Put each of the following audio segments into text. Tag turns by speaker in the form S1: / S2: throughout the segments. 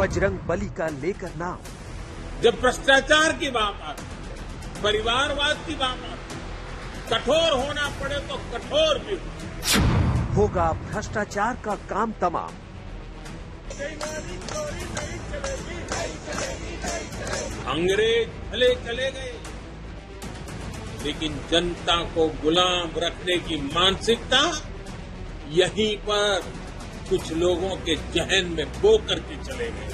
S1: बजरंग बली का लेकर नाम।
S2: जब भ्रष्टाचार की बात आती है, परिवारवाद की बात आती है, कठोर होना पड़े तो कठोर भी
S1: होगा भ्रष्टाचार का काम तमाम।
S2: अंग्रेज भले चले गए, लेकिन जनता को गुलाम रखने की मानसिकता यहीं पर कुछ लोगों के जहन में बो करके चले गए।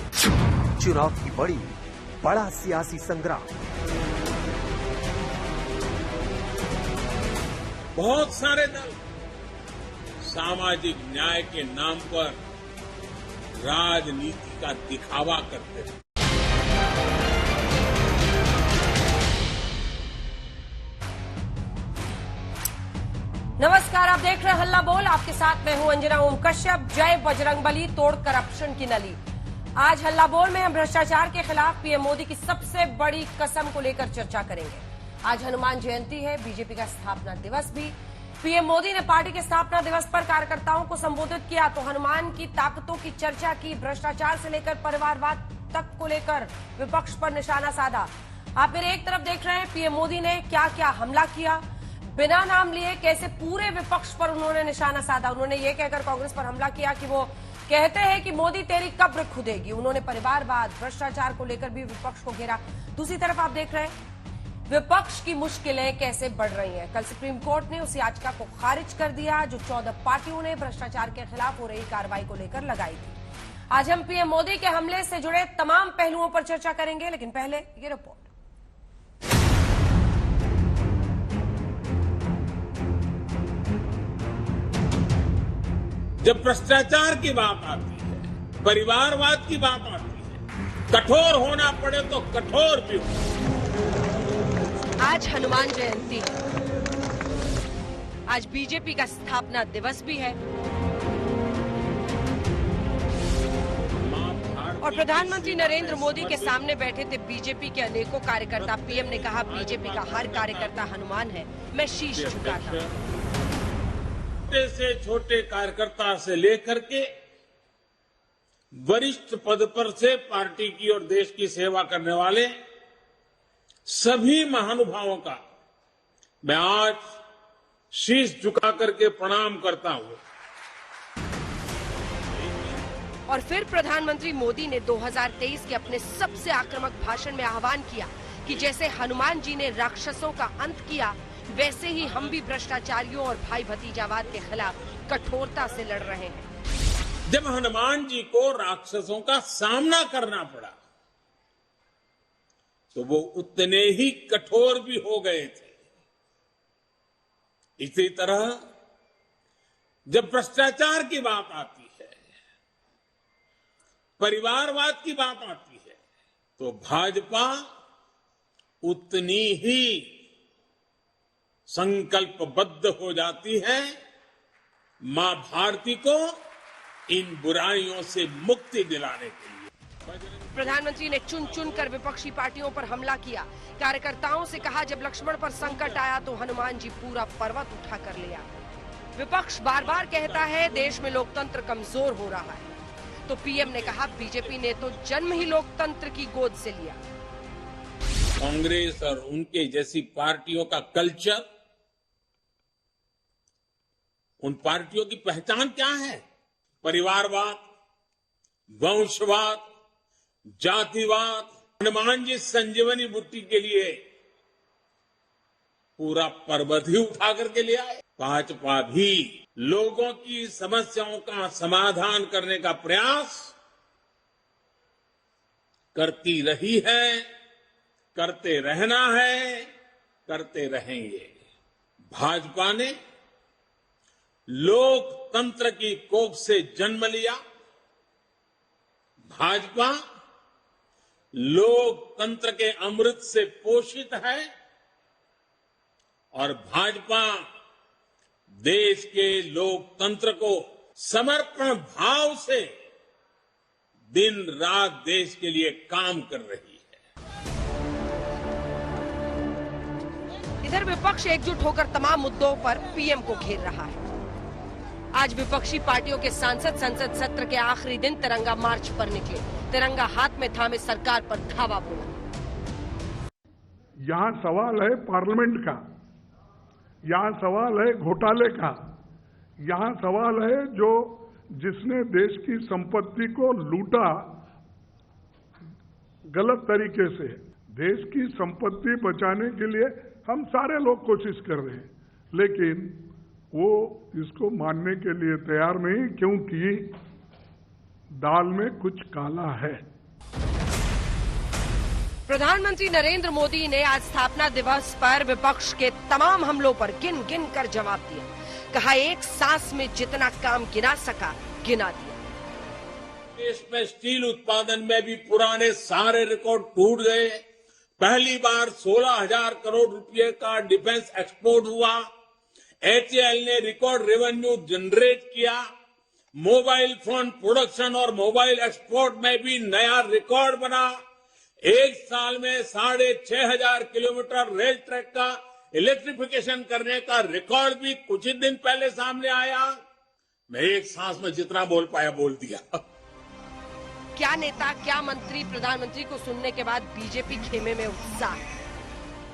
S1: चुनाव की बड़ा सियासी संग्राम।
S2: बहुत सारे दल सामाजिक न्याय के नाम पर राजनीति का दिखावा करते हैं।
S3: नमस्कार, आप देख रहे हैं हल्ला बोल। आपके साथ मैं हूं अंजना ओम कश्यप। जय बजरंगबली, तोड़ करप्शन की नली। आज हल्ला बोल में हम भ्रष्टाचार के खिलाफ पीएम मोदी की सबसे बड़ी कसम को लेकर चर्चा करेंगे। आज हनुमान जयंती है, बीजेपी का स्थापना दिवस भी। पीएम मोदी ने पार्टी के स्थापना दिवस पर कार्यकर्ताओं को संबोधित किया तो हनुमान की ताकतों की चर्चा की। भ्रष्टाचार से लेकर परिवारवाद तक को लेकर विपक्ष पर निशाना साधा। आप मेरे एक तरफ देख रहे हैं पीएम मोदी ने क्या क्या हमला किया, बिना नाम लिए कैसे पूरे विपक्ष पर उन्होंने निशाना साधा। उन्होंने ये कहकर कांग्रेस पर हमला किया कि वो कहते हैं कि मोदी तेरी कब्र खुदेगी। उन्होंने परिवारवाद, भ्रष्टाचार को लेकर भी विपक्ष को घेरा। दूसरी तरफ आप देख रहे हैं विपक्ष की मुश्किलें कैसे बढ़ रही हैं। कल सुप्रीम कोर्ट ने उस याचिका को खारिज कर दिया जो 14 पार्टियों ने भ्रष्टाचार के खिलाफ हो रही कार्रवाई को लेकर लगाई थी। आज हम पीएम मोदी के हमले से जुड़े तमाम पहलुओं पर चर्चा करेंगे, लेकिन पहले ये रिपोर्ट।
S2: जब भ्रष्टाचार की बात आती है, परिवारवाद की बात आती है, कठोर होना पड़े तो कठोर भी हो।
S3: आज हनुमान जयंती है, आज बीजेपी का स्थापना दिवस भी है और प्रधानमंत्री नरेंद्र मोदी के सामने बैठे थे बीजेपी के अनेकों कार्यकर्ता। पीएम ने कहा बीजेपी का हर कार्यकर्ता हनुमान है, मैं शीश झुकाता हूं।
S2: छोटे से छोटे कार्यकर्ता से लेकर के वरिष्ठ पद पर से पार्टी की और देश की सेवा करने वाले सभी महानुभावों का मैं आज शीश झुका करके प्रणाम करता हूं।
S3: और फिर प्रधानमंत्री मोदी ने 2023 के अपने सबसे आक्रामक भाषण में आह्वान किया कि जैसे हनुमान जी ने राक्षसों का अंत किया, वैसे ही हम भी भ्रष्टाचारियों और भाई भतीजावाद के खिलाफ कठोरता से लड़ रहे हैं।
S2: जब हनुमान जी को राक्षसों का सामना करना पड़ा तो वो उतने ही कठोर भी हो गए थे। इसी तरह जब भ्रष्टाचार की बात आती है, परिवारवाद की बात आती है, तो भाजपा उतनी ही संकल्पबद्ध हो जाती है मां भारती को इन बुराइयों से मुक्ति दिलाने के लिए।
S3: प्रधानमंत्री ने चुन चुन कर विपक्षी पार्टियों पर हमला किया। कार्यकर्ताओं से कहा जब लक्ष्मण पर संकट आया तो हनुमान जी पूरा पर्वत उठा कर ले आए। विपक्ष बार बार कहता है देश में लोकतंत्र कमजोर हो रहा है, तो पीएम ने कहा बीजेपी ने तो जन्म ही लोकतंत्र की गोद से लिया।
S2: कांग्रेस और उनके जैसी पार्टियों का कल्चर, उन पार्टियों की पहचान क्या है? परिवारवाद, वंशवाद, जातिवाद। हनुमान जी संजीवनी बूटी के लिए पूरा पर्वत ही उठा करके ले आए। भाजपा भी लोगों की समस्याओं का समाधान करने का प्रयास करती रही है, करते रहना है, करते रहेंगे। भाजपा ने लोकतंत्र की कोख से जन्म लिया। भाजपा लोकतंत्र के अमृत से पोषित है और भाजपा देश के लोकतंत्र को समर्पण भाव से दिन रात देश के लिए काम कर रही है।
S3: इधर विपक्ष एकजुट होकर तमाम मुद्दों पर पीएम को घेर रहा है। आज विपक्षी पार्टियों के सांसद संसद सत्र के आखिरी दिन तिरंगा मार्च पर निकले। तिरंगा हाथ में थामे सरकार पर धावा बोला।
S4: यहाँ सवाल है पार्लियामेंट का, यहाँ सवाल है घोटाले का, यहाँ सवाल है जो जिसने देश की संपत्ति को लूटा गलत तरीके से। देश की संपत्ति बचाने के लिए हम सारे लोग कोशिश कर रहे हैं, लेकिन वो इसको मानने के लिए तैयार नहीं, क्योंकि दाल में कुछ काला है।
S3: प्रधानमंत्री नरेंद्र मोदी ने आज स्थापना दिवस पर विपक्ष के तमाम हमलों पर गिन गिन कर जवाब दिया। कहा एक सांस में जितना काम गिना सका गिना दिया।
S2: देश में स्टील उत्पादन में भी पुराने सारे रिकॉर्ड टूट गए। पहली बार 16,000 करोड़ रुपए का डिफेंस एक्सपोर्ट हुआ। HAL ने रिकॉर्ड रेवेन्यू जनरेट किया। मोबाइल फोन प्रोडक्शन और मोबाइल एक्सपोर्ट में भी नया रिकॉर्ड बना। एक साल में 6,500 किलोमीटर रेल ट्रैक का इलेक्ट्रिफिकेशन करने का रिकॉर्ड भी कुछ ही दिन पहले सामने आया। मैं एक सांस में जितना बोल पाया बोल दिया।
S3: क्या नेता, क्या मंत्री, प्रधानमंत्री को सुनने के बाद बीजेपी खेमे में उत्साह।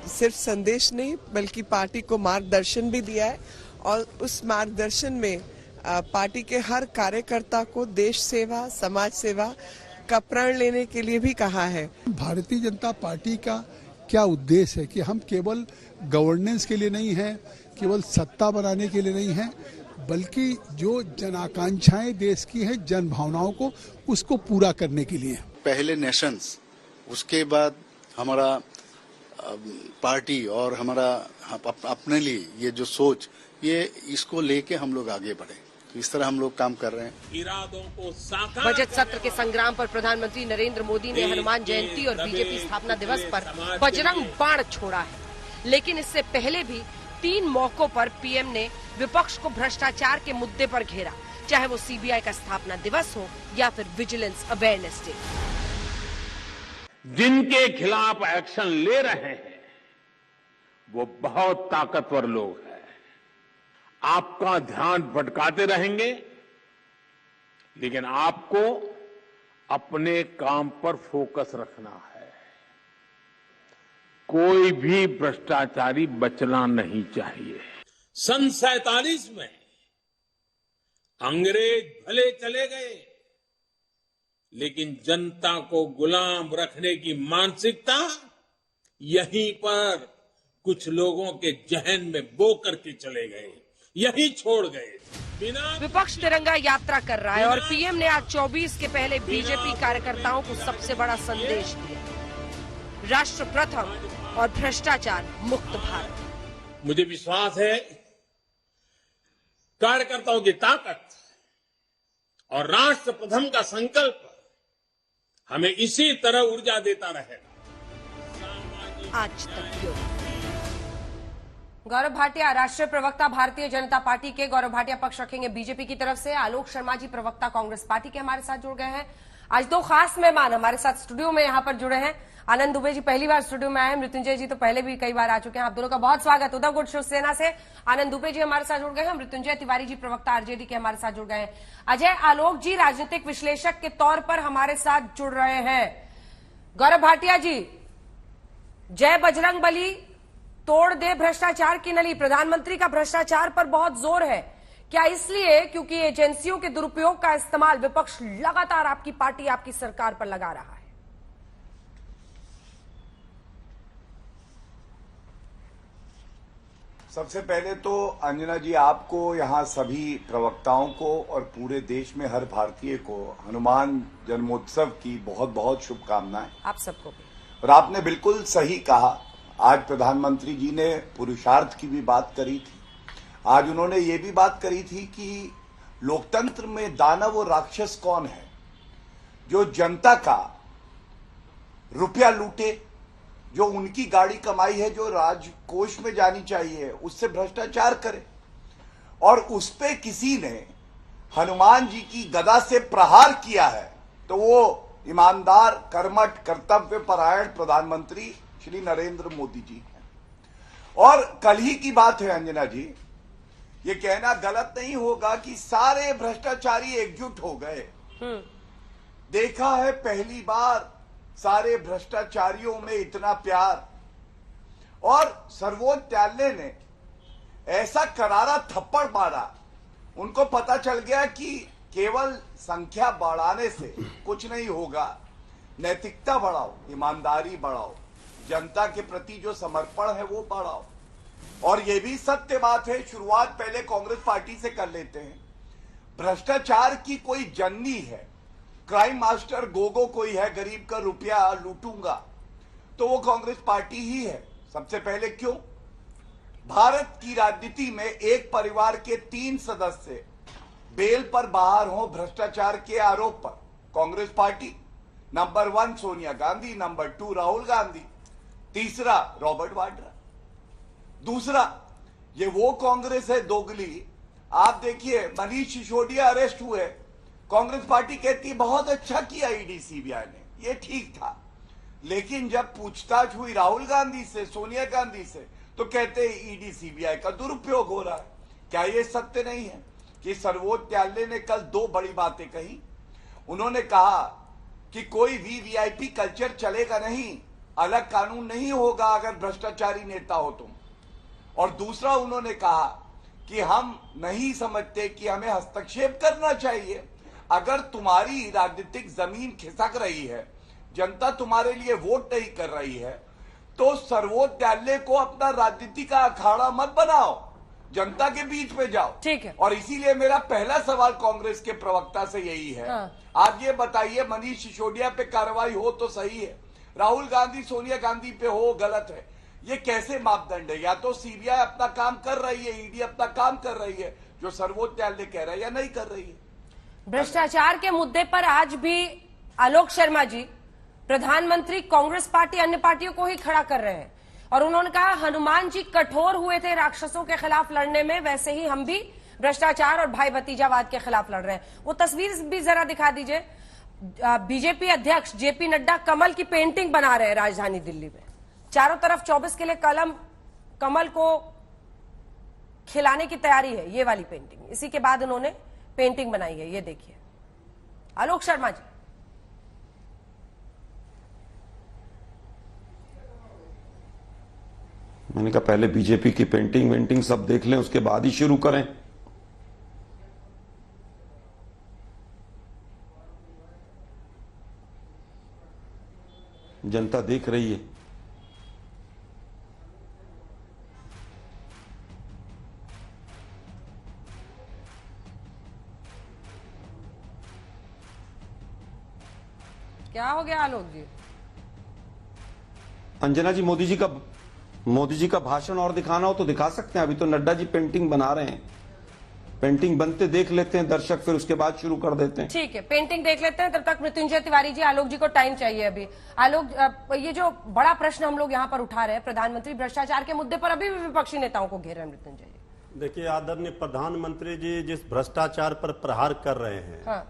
S5: सिर्फ संदेश नहीं बल्कि पार्टी को मार्गदर्शन भी दिया है, और उस मार्गदर्शन में पार्टी के हर कार्यकर्ता को देश सेवा, समाज सेवा का प्रण लेने के लिए भी कहा है।
S6: भारतीय जनता पार्टी का क्या उद्देश्य है कि हम केवल गवर्नेंस के लिए नहीं है, केवल सत्ता बनाने के लिए नहीं है, बल्कि जो जन आकांक्षाएं देश की हैं, जन भावनाओं को उसको पूरा करने के लिए।
S7: पहले नेशंस, उसके बाद हमारा पार्टी और हमारा अपने लिए ये जो सोच, ये इसको लेके हम लोग आगे बढ़े। तो इस तरह हम लोग काम कर रहे हैं।
S2: इरादों को साकार।
S3: बजट सत्र के संग्राम पर प्रधानमंत्री नरेंद्र मोदी ने हनुमान जयंती और बीजेपी स्थापना दिवस पर बजरंग बाण छोड़ा है, लेकिन इससे पहले भी 3 मौकों पर पीएम ने विपक्ष को भ्रष्टाचार के मुद्दे पर घेरा, चाहे वो सीबीआई का स्थापना दिवस हो या फिर विजिलेंस अवेयरनेस डे।
S2: जिनके खिलाफ एक्शन ले रहे हैं वो बहुत ताकतवर लोग हैं। आपका ध्यान भटकाते रहेंगे, लेकिन आपको अपने काम पर फोकस रखना है। कोई भी भ्रष्टाचारी बचना नहीं चाहिए। सन 47 में अंग्रेज भले चले गए, लेकिन जनता को गुलाम रखने की मानसिकता यहीं पर कुछ लोगों के जहन में बो करके चले गए, यही छोड़ गए।
S3: विपक्ष तिरंगा यात्रा कर रहा है और पीएम ने आज 24 के पहले बीजेपी कार्यकर्ताओं को सबसे बड़ा संदेश दिया, राष्ट्र प्रथम और भ्रष्टाचार मुक्त भारत।
S2: मुझे विश्वास है कार्यकर्ताओं की ताकत और राष्ट्र प्रथम का संकल्प हमें इसी तरह ऊर्जा देता रहेगा।
S3: आज तक गौरव भाटिया, राष्ट्रीय प्रवक्ता भारतीय जनता पार्टी के, गौरव भाटिया पक्ष रखेंगे बीजेपी की तरफ से। आलोक शर्मा जी प्रवक्ता कांग्रेस पार्टी के हमारे साथ जुड़ गए हैं। आज 2 खास मेहमान हमारे साथ स्टूडियो में यहाँ पर जुड़े हैं। आनंद दुबे जी पहली बार स्टूडियो में आए, मृत्युंजय जी तो पहले भी कई बार आ चुके हैं। आप दोनों का बहुत स्वागत। उद्धव गुट शिवसेना से आनंद दुबे जी हमारे साथ जुड़ गए हैं। मृत्युंजय तिवारी जी प्रवक्ता आरजेडी के हमारे साथ जुड़ गए हैं। अजय आलोक जी राजनीतिक विश्लेषक के तौर पर हमारे साथ जुड़ रहे हैं। गौरव भाटिया जी, जय बजरंग बली, तोड़ दे भ्रष्टाचार की नली। प्रधानमंत्री का भ्रष्टाचार पर बहुत जोर है, क्या इसलिए क्योंकि एजेंसियों के दुरुपयोग का इस्तेमाल विपक्ष लगातार आपकी पार्टी, आपकी सरकार पर लगा रहा है?
S8: सबसे पहले तो अंजना जी, आपको, यहाँ सभी प्रवक्ताओं को और पूरे देश में हर भारतीय को हनुमान जन्मोत्सव की बहुत बहुत शुभकामनाएं।
S3: आप सबको भी।
S8: और आपने बिल्कुल सही कहा, आज प्रधानमंत्री जी ने पुरुषार्थ की भी बात करी थी। आज उन्होंने ये भी बात करी थी कि लोकतंत्र में दानव और राक्षस कौन है, जो जनता का रुपया लूटे, जो उनकी गाड़ी कमाई है जो राजकोष में जानी चाहिए, उससे भ्रष्टाचार करे। और उस पे किसी ने हनुमान जी की गदा से प्रहार किया है, तो वो ईमानदार, कर्मठ, कर्तव्य परायण प्रधानमंत्री श्री नरेंद्र मोदी जी हैं। और कल ही की बात है अंजना जी, ये कहना गलत नहीं होगा कि सारे भ्रष्टाचारी एकजुट हो गए। देखा है पहली बार सारे भ्रष्टाचारियों में इतना प्यार। और सर्वोच्च न्यायालय ने ऐसा करारा थप्पड़ मारा, उनको पता चल गया कि केवल संख्या बढ़ाने से कुछ नहीं होगा। नैतिकता बढ़ाओ, ईमानदारी बढ़ाओ, जनता के प्रति जो समर्पण है वो बढ़ाओ। और ये भी सत्य बात है, शुरुआत पहले कांग्रेस पार्टी से कर लेते हैं। भ्रष्टाचार की कोई जननी है, क्राइम मास्टर गोगो कोई है, गरीब का रुपया लूटूंगा, तो वो कांग्रेस पार्टी ही है सबसे पहले। क्यों? भारत की राजनीति में एक परिवार के 3 सदस्य बेल पर बाहर हो भ्रष्टाचार के आरोप पर, Congress party. Number 1 Sonia Gandhi, number 2 Rahul Gandhi, तीसरा रॉबर्ट वाड्रा। दूसरा, ये वो कांग्रेस है दोगली। आप देखिए, मनीष सिसोदिया अरेस्ट हुए, कांग्रेस पार्टी कहती बहुत अच्छा किया ईडी सीबीआई ने, ये ठीक था। लेकिन जब पूछताछ हुई राहुल गांधी से, सोनिया गांधी से, तो कहते ईडी सीबीआई का दुरुपयोग हो रहा है। क्या ये सत्य नहीं है कि सर्वोच्च न्यायालय ने कल 2 बड़ी बातें कही? उन्होंने कहा कि कोई भी वीआईपी कल्चर चलेगा नहीं, अलग कानून नहीं होगा अगर भ्रष्टाचारी नेता हो तुम। और दूसरा, उन्होंने कहा कि हम नहीं समझते कि हमें हस्तक्षेप करना चाहिए। अगर तुम्हारी राजनीतिक जमीन खिसक रही है, जनता तुम्हारे लिए वोट नहीं कर रही है, तो सर्वोच्च न्यायालय को अपना राजनीति का अखाड़ा मत बनाओ, जनता के बीच में जाओ।
S3: ठीक है।
S8: और इसीलिए मेरा पहला सवाल कांग्रेस के प्रवक्ता से यही है, आप ये बताइए, मनीष सिसोदिया पे कार्रवाई हो तो सही है, राहुल गांधी सोनिया गांधी पे हो गलत है। ये कैसे मापदंड है? या तो सीबीआई अपना काम कर रही है, ईडी अपना काम कर रही है जो सर्वोच्च न्यायालय कह रहा है, या नहीं कर रही है?
S3: भ्रष्टाचार के मुद्दे पर आज भी आलोक शर्मा जी, प्रधानमंत्री कांग्रेस पार्टी अन्य पार्टियों को ही खड़ा कर रहे हैं और उन्होंने कहा हनुमान जी कठोर हुए थे राक्षसों के खिलाफ लड़ने में, वैसे ही हम भी भ्रष्टाचार और भाई भतीजावाद के खिलाफ लड़ रहे हैं। वो तस्वीर भी जरा दिखा दीजिए। बीजेपी अध्यक्ष जेपी नड्डा कमल की पेंटिंग बना रहे हैं राजधानी दिल्ली में, चारों तरफ 24 के लिए कमल को खिलाने की तैयारी है। ये वाली पेंटिंग, इसी के बाद उन्होंने पेंटिंग बनाई है, ये देखिए आलोक शर्मा जी।
S9: मैंने कहा पहले बीजेपी की पेंटिंग वेंटिंग सब देख लें, उसके बाद ही शुरू करें। जनता देख रही है।
S3: क्या हो गया आलोक जी?
S9: अंजना जी, मोदी जी का भाषण और दिखाना हो तो दिखा सकते हैं। अभी तो नड्डा जी पेंटिंग बना रहे हैं, पेंटिंग बनते देख लेते हैं दर्शक, फिर उसके बाद शुरू कर देते हैं।
S3: ठीक है, पेंटिंग देख लेते हैं। तब तक मृत्युंजय तिवारी जी, आलोक जी को टाइम चाहिए अभी। आलोक, ये जो बड़ा प्रश्न हम लोग यहाँ पर उठा रहे हैं, प्रधानमंत्री भ्रष्टाचार के मुद्दे पर अभी भी विपक्षी नेताओं को घेर रहे हैं। मृत्युंजय जी
S10: देखिए, आदरणीय प्रधानमंत्री जी जिस भ्रष्टाचार पर प्रहार कर रहे हैं,
S3: हाँ।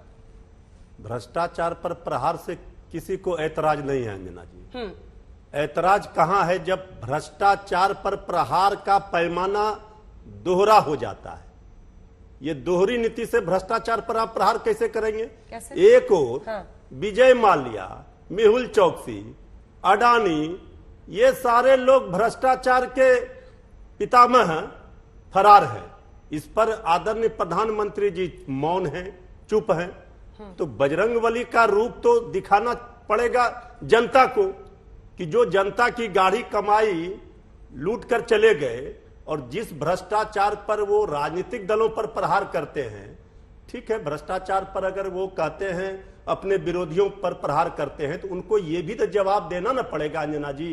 S10: भ्रष्टाचार पर प्रहार से किसी को ऐतराज नहीं है अंजना जी। ऐतराज कहां है? जब भ्रष्टाचार पर प्रहार का पैमाना दोहरा हो जाता है। ये दोहरी नीति से भ्रष्टाचार पर आप प्रहार कैसे करेंगे?
S3: कैसे?
S10: एक और विजय माल्या, मेहुल चौकसी, अडानी, ये सारे लोग भ्रष्टाचार के पितामह फरार हैं। इस पर आदरणीय प्रधानमंत्री जी मौन हैं, चुप हैं। तो बजरंगबली का रूप तो दिखाना पड़ेगा जनता को कि जो जनता की गाढ़ी कमाई लूट कर चले गए और जिस भ्रष्टाचार पर वो राजनीतिक दलों पर प्रहार करते हैं, ठीक है, भ्रष्टाचार पर अगर वो कहते हैं अपने विरोधियों पर प्रहार करते हैं तो उनको ये भी तो जवाब देना ना पड़ेगा अंजना जी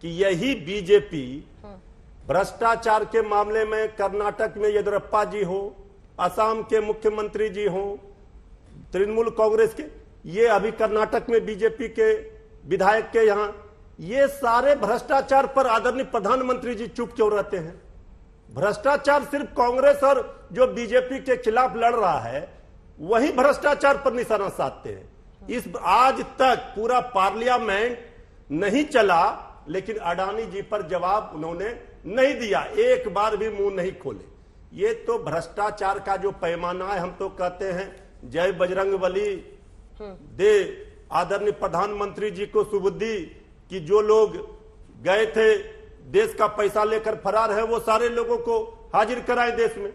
S10: कि यही बीजेपी भ्रष्टाचार के मामले में कर्नाटक में येदियुरप्पा जी हो, असम के मुख्यमंत्री जी हो, तृणमूल कांग्रेस के, ये अभी कर्नाटक में बीजेपी के विधायक के यहां, ये सारे भ्रष्टाचार पर आदरणीय प्रधानमंत्री जी चुप क्यों रहते हैं? भ्रष्टाचार सिर्फ कांग्रेस और जो बीजेपी के खिलाफ लड़ रहा है वही भ्रष्टाचार पर निशाना साधते हैं। इस आज तक पूरा पार्लियामेंट नहीं चला, लेकिन अडानी जी पर जवाब उन्होंने नहीं दिया, एक बार भी मुंह नहीं खोले। ये तो भ्रष्टाचार का जो पैमाना है, हम तो कहते हैं जय बजरंगबली दे आदरणीय प्रधानमंत्री जी को सुबुद्धि कि जो लोग गए थे देश का पैसा लेकर फरार है वो सारे लोगों को हाजिर कराए देश में।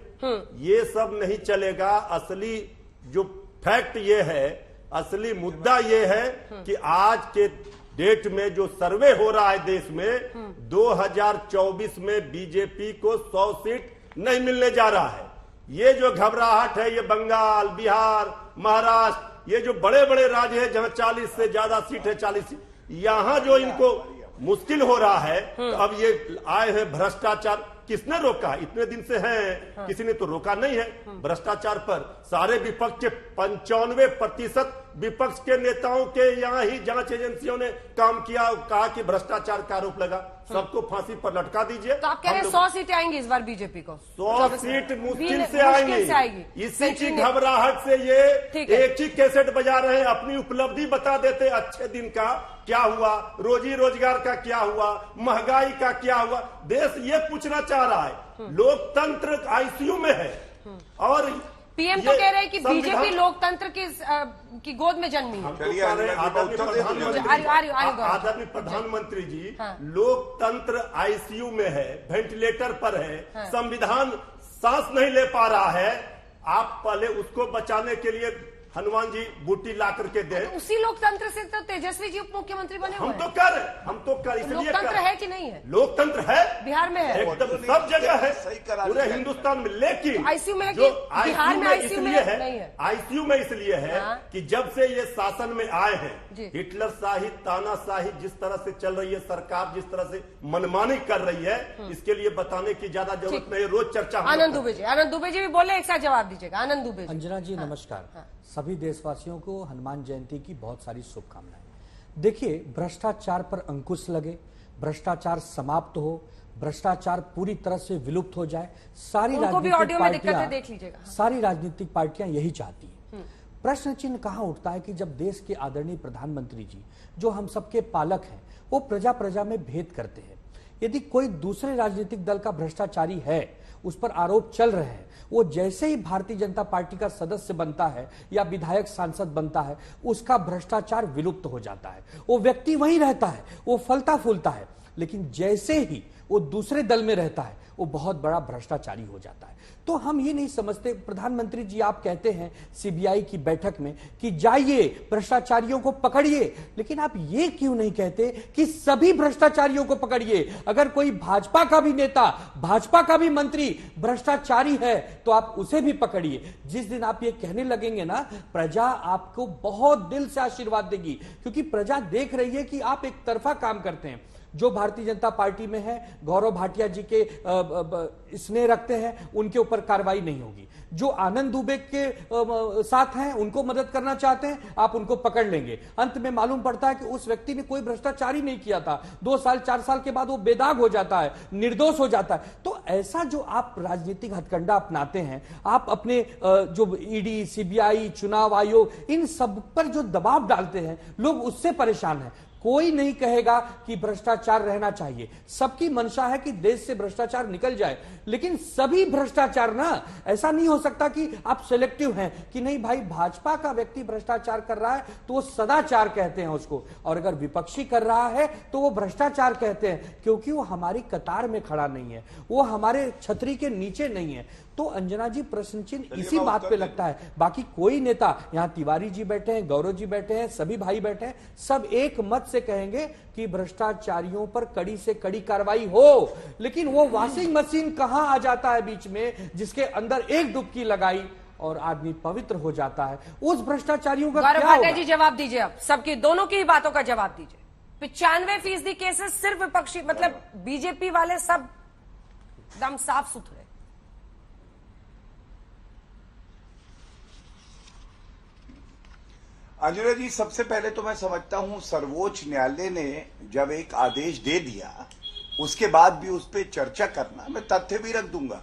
S10: ये सब नहीं चलेगा। असली जो फैक्ट ये है, असली मुद्दा ये है कि आज के डेट में जो सर्वे हो रहा है देश में 2024 में बीजेपी को 100 सीट नहीं मिलने जा रहा है। ये जो घबराहट है ये बंगाल, बिहार, महाराष्ट्र, ये जो बड़े बड़े राज्य है जहां 40 से ज्यादा सीट है, 40 सीट, यहां जो इनको मुश्किल हो रहा है। तो अब ये आए हैं भ्रष्टाचार, किसने रोका? इतने दिन से हैं, किसी ने तो रोका नहीं है भ्रष्टाचार पर। सारे विपक्ष के 95% विपक्ष के नेताओं के यहाँ ही जांच एजेंसियों ने काम किया, कहा कि भ्रष्टाचार का आरोप लगा, सबको फांसी पर लटका दीजिए।
S3: तो आप कह रहे हैं 100 सीटें आएंगी इस बार बीजेपी को?
S10: 100 सीट मुश्किल से आएंगी। इसी की घबराहट से ये एक ही कैसेट बजा रहे हैं, अपनी उपलब्धि बता देते अच्छे दिन का क्या हुआ, रोजी रोजगार का क्या हुआ, महंगाई का क्या हुआ। देश ये पूछना चाह रहा है, लोकतंत्र आईसीयू में है। और
S3: पीएम तो कह रहे हैं कि बीजेपी लोकतंत्र की गोद में जन्मी है।
S10: आदरणीय प्रधानमंत्री जी, लोकतंत्र आईसीयू में है, वेंटिलेटर पर है, संविधान सांस नहीं ले पा रहा है। आप पहले उसको बचाने के लिए हनुमान जी बूटी ला करके दे।
S3: तो उसी लोकतंत्र से तो तेजस्वी जी उप मुख्यमंत्री बने हुए हैं।
S10: हम तो कर इसलिए
S3: लोकतंत्र है कि नहीं है?
S10: लोकतंत्र है,
S3: बिहार में है,
S10: एकदम सब जगह है, पूरे हिंदुस्तान में। लेकिन
S3: आईसीयू में है कि बिहार में आईसीयू में नहीं है?
S10: आईसीयू में इसलिए है कि जब से ये शासन में आए हैं, हिटलर शाही, तानाशाही जिस तरह से चल रही है सरकार, जिस तरह से मनमानी कर रही है, इसके लिए बताने की ज्यादा जरूरत नहीं, रोज चर्चा।
S3: आनंद दुबे जी भी बोले, एक साथ जवाब दीजिएगा। आनंद दुबे जी।
S11: अंजना जी नमस्कार। सभी देशवासियों को हनुमान जयंती की बहुत सारी शुभकामनाएं। देखिए, भ्रष्टाचार पर अंकुश लगे, भ्रष्टाचार समाप्त हो, भ्रष्टाचार पूरी तरह से विलुप्त हो जाए, सारी राजनीतिक पार्टियां यही चाहती हैं। प्रश्न चिन्ह कहां उठता है कि जब देश के आदरणीय प्रधानमंत्री जी, जो हम सबके पालक हैं, वो प्रजा प्रजा में भेद करते हैं। यदि कोई दूसरे राजनीतिक दल का भ्रष्टाचारी है, उस पर आरोप चल रहे हैं, वो जैसे ही भारतीय जनता पार्टी का सदस्य बनता है या विधायक सांसद बनता है, उसका भ्रष्टाचार विलुप्त हो जाता है। वो व्यक्ति वहीं रहता है, वो फलता फूलता है, लेकिन जैसे ही वो दूसरे दल में रहता है, वो बहुत बड़ा भ्रष्टाचारी हो जाता है। तो हम ये नहीं समझते। प्रधानमंत्री जी आप कहते हैं सीबीआई की बैठक में कि जाइए भ्रष्टाचारियों को पकड़िए, लेकिन आप ये क्यों नहीं कहते कि सभी भ्रष्टाचारियों को पकड़िए? अगर कोई भाजपा का भी नेता, भाजपा का भी मंत्री भ्रष्टाचारी है तो आप उसे भी पकड़िए। जिस दिन आप ये कहने लगेंगे ना, प्रजा आपको बहुत दिल से आशीर्वाद देगी, क्योंकि प्रजा देख रही है कि आप एक तरफा काम करते हैं। जो भारतीय जनता पार्टी में है, गौरव भाटिया जी के स्नेह रखते हैं, उनके ऊपर कार्रवाई नहीं होगी। जो आनंद दुबे के साथ हैं, उनको मदद करना चाहते हैं, आप उनको पकड़ लेंगे। अंत में मालूम पड़ता है कि उस व्यक्ति ने कोई भ्रष्टाचार ही नहीं किया था। 2 साल 4 साल के बाद वो बेदाग हो जाता है, निर्दोष हो जाता है। तो ऐसा जो आप राजनीतिक हथकंडा अपनाते हैं, आप अपने जो ईडी, सीबीआई, चुनाव आयोग, इन सब पर जो दबाव डालते हैं, लोग उससे परेशान हैं। कोई नहीं कहेगा कि भ्रष्टाचार रहना चाहिए, सबकी मंशा है कि देश से भ्रष्टाचार निकल जाए, लेकिन सभी भ्रष्टाचार ना, ऐसा नहीं हो सकता कि आप सिलेक्टिव हैं कि नहीं भाई भाजपा का व्यक्ति भ्रष्टाचार कर रहा है तो वो सदाचार कहते हैं उसको, और अगर विपक्षी कर रहा है तो वो भ्रष्टाचार कहते हैं, क्योंकि वो हमारी कतार में खड़ा नहीं है, वो हमारे छतरी के नीचे नहीं है। तो अंजना जी प्रश्न चिन्ह इसी बात पे लगता है। बाकी कोई नेता, यहां तिवारी जी बैठे हैं, गौरव जी बैठे हैं, सभी भाई बैठे हैं, सब एक मत से कहेंगे कि भ्रष्टाचारियों पर कड़ी से कड़ी कार्रवाई हो। लेकिन वो वॉशिंग मशीन कहां आ जाता है बीच में, जिसके अंदर एक डुबकी लगाई और आदमी पवित्र हो जाता है, उस भ्रष्टाचारियों का क्या होगा?
S3: जी जवाब दीजिए, आप सबकी, दोनों की बातों का जवाब दीजिए। 95% केसेस सिर्फ विपक्षी, मतलब बीजेपी वाले सब एकदम साफ सुथरे।
S8: अंजना जी, सबसे पहले तो मैं समझता हूं सर्वोच्च न्यायालय ने जब एक आदेश दे दिया, उसके बाद भी उस पर चर्चा करना, मैं तथ्य भी रख दूंगा,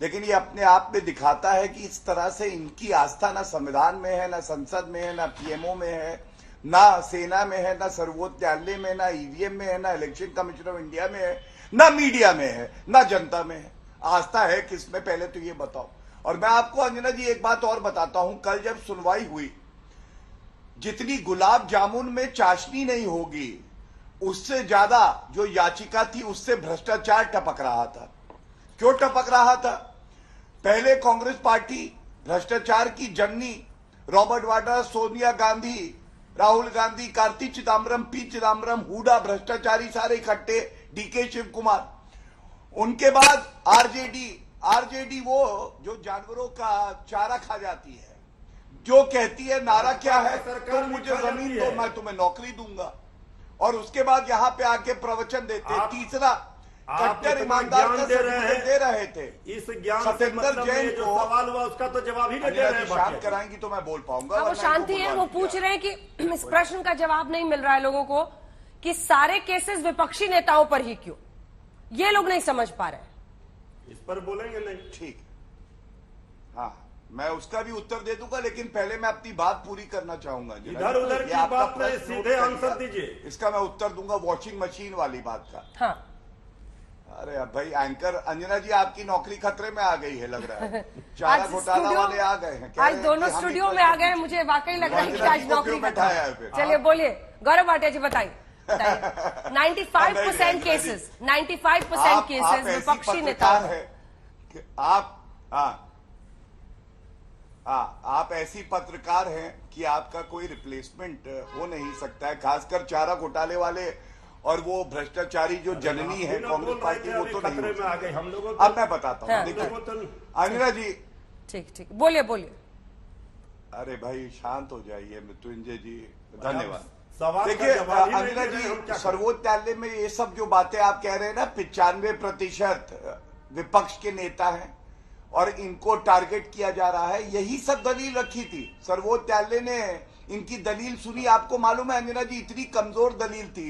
S8: लेकिन ये अपने आप में दिखाता है कि इस तरह से इनकी आस्था ना संविधान में है, ना संसद में है, ना पीएमओ में है, ना सेना में है, ना सर्वोच्च न्यायालय में, ना ईवीएम में है, ना इलेक्शन कमीशन ऑफ इंडिया में है, ना मीडिया में है, ना जनता में है। आस्था है किसमें, पहले तो ये बताओ। और मैं आपको अंजना जी एक बात और बताता हूं, कल जब सुनवाई हुई, जितनी गुलाब जामुन में चाशनी नहीं होगी, उससे ज्यादा जो याचिका थी उससे भ्रष्टाचार टपक रहा था। क्यों टपक रहा था? पहले कांग्रेस पार्टी भ्रष्टाचार की जननी, रॉबर्ट वाड्रा, सोनिया गांधी, राहुल गांधी, कार्ति चिदम्बरम, पी चिदम्बरम, हुडा भ्रष्टाचारी सारे इकट्ठे, डीके शिव कुमार। उनके बाद आरजेडी वो जो जानवरों का चारा खा जाती है, जो कहती है नारा क्या है, तुम मुझे जमीन दो मैं तुम्हें नौकरी दूंगा, और उसके बाद यहां पे आके प्रवचन देते। तीसरा, कट्टर ईमानदार का सर्टिफिकेट दे रहे थे।
S10: इस ज्ञान
S8: सतेंद्र जैन
S10: जो
S8: को
S10: सवाल हुआ उसका तो जवाब ही नहीं दे रहे हैं।
S8: शांत कराएंगी तो मैं बोल पाऊंगा।
S3: वो शांति है, वो पूछ रहे हैं कि इस प्रश्न का जवाब नहीं मिल रहा है लोगों को कि सारे केसेस विपक्षी नेताओं पर ही क्यों, ये लोग नहीं समझ पा रहे।
S10: इस पर बोलेंगे नहीं,
S8: ठीक, हाँ मैं उसका भी उत्तर दे दूंगा, लेकिन पहले मैं अपनी बात पूरी करना चाहूंगा।
S10: इधर उधर की बात में सीधे आंसर दीजिए।
S8: इसका मैं उत्तर दूंगा वॉशिंग मशीन वाली बात का।
S3: हाँ।
S8: अरे अब भाई एंकर अंजना जी, आपकी नौकरी खतरे में आ गई है लग रहा है। चारा घोटाला वाले आ गए हैं।
S3: आज दोनों स्टूडियो में आ गए, मुझे वाकई लग रहा है कि आज नौकरी बैठाया है। चलिए बोलिए गौरव भाटिया जी, बताइए। 95% केसेस 95% केसेस विपक्षी नेता
S8: है कि आप ऐसी पत्रकार हैं कि आपका कोई रिप्लेसमेंट हो नहीं सकता है, खासकर चारा घोटाले वाले और वो भ्रष्टाचारी जो जननी है कांग्रेस पार्टी, वो तो नहीं
S10: में आ गए हम लोगों।
S8: अब मैं बताता हूँ, देखिए अंजना जी।
S3: ठीक, बोलिए।
S8: अरे भाई शांत हो जाइए मृत्युंजय जी, धन्यवाद।
S10: देखिए
S8: अंजना जी, सर्वोच्च न्यायालय में ये सब जो बातें आप कह रहे हैं ना, 95% विपक्ष के नेता हैं और इनको टारगेट किया जा रहा है, यही सब दलील रखी थी। सर्वोच्च न्यायालय ने इनकी दलील सुनी। आपको मालूम है अंजना जी, इतनी कमजोर दलील थी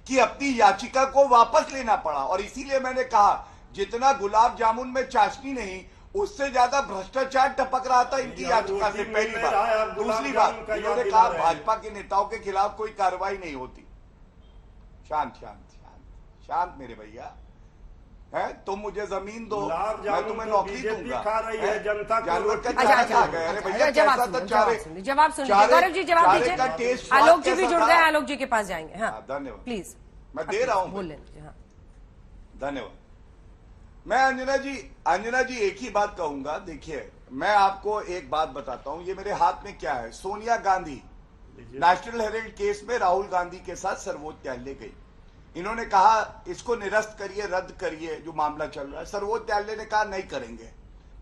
S8: कि अपनी याचिका को वापस लेना पड़ा। और इसीलिए मैंने कहा, जितना गुलाब जामुन में चाशनी नहीं, उससे ज्यादा भ्रष्टाचार टपक रहा था इनकी याचिका से। पहली बात। दूसरी बात, इन्होंने कहा भाजपा के नेताओं के खिलाफ कोई कार्रवाई नहीं होती। शांत मेरे भैया, है तुम मुझे जमीन दो मैं तुम्हें नौकरी दूंगा।
S10: खा रही है जनता को।
S8: जानवर का चारा खा गए। अरे भैया
S3: जवाब सुनिए गौरव जी, जवाब दीजिए। आलोक जी भी जुड़ गए, आलोक जी के पास जाएंगे। हाँ
S8: धन्यवाद,
S3: प्लीज।
S8: मैं दे रहा हूँ,
S3: बोल लेंगे। हाँ
S8: धन्यवाद। मैं अंजना जी एक ही बात कहूंगा। देखिए मैं आपको एक बात बताता हूं, ये मेरे हाथ में क्या है। Sonia Gandhi national Herald case में राहुल गांधी के साथ सर्वोच्च न्यायालय गई। इन्होंने कहा इसको निरस्त करिए, रद्द करिए जो मामला चल रहा है। सर्वोच्च न्यायालय ने कहा नहीं करेंगे,